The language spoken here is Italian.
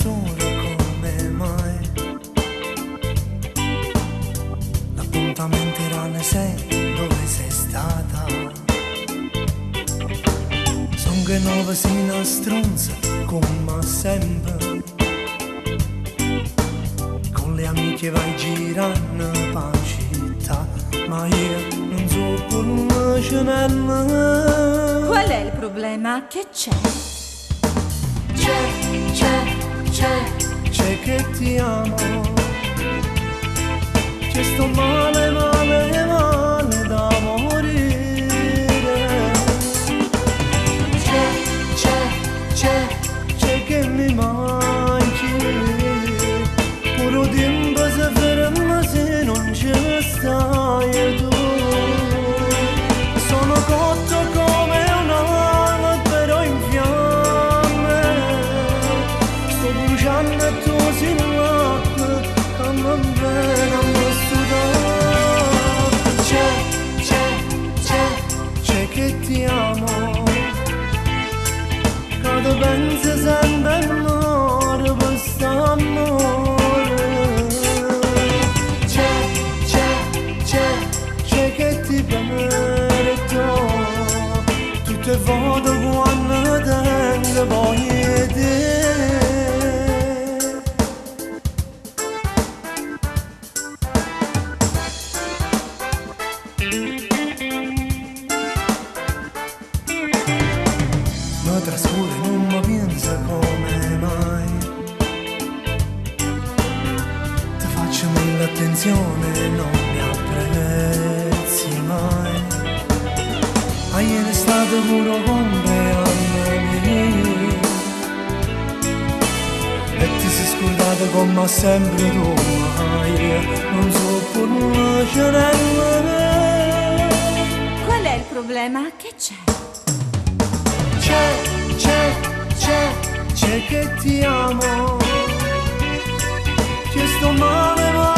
sola come mai. L'appuntamento era alle 6, dove sei stata? Son che nuova si stronza come sempre, con le amiche vai girando per città, ma io non so conoscerla. Qual è il problema? Che c'è? C'è che ti amo, che sto male, male, male da morire. C'è che mi manchi, puro tempo si ferma se non ce stai tu. Sono cotto come un albero in fiamme, sto bruciando e tu si l'acqua, come bene mi studare. C'è che ti amo, quando pensi sempre amore, quest'amore. C'è che ti perdo, tutte volte quando tengo voglia di te. Ma trascuri, non mi pensa come mai. Ti faccio mille attenzione, non mi apprezzi mai. Ma ieri è stato puro compleanno mio, e ti sei scordato come sempre tu, mai non so conoscere. Qual è il problema? Che c'è? C'è che ti amo, che sto male, male.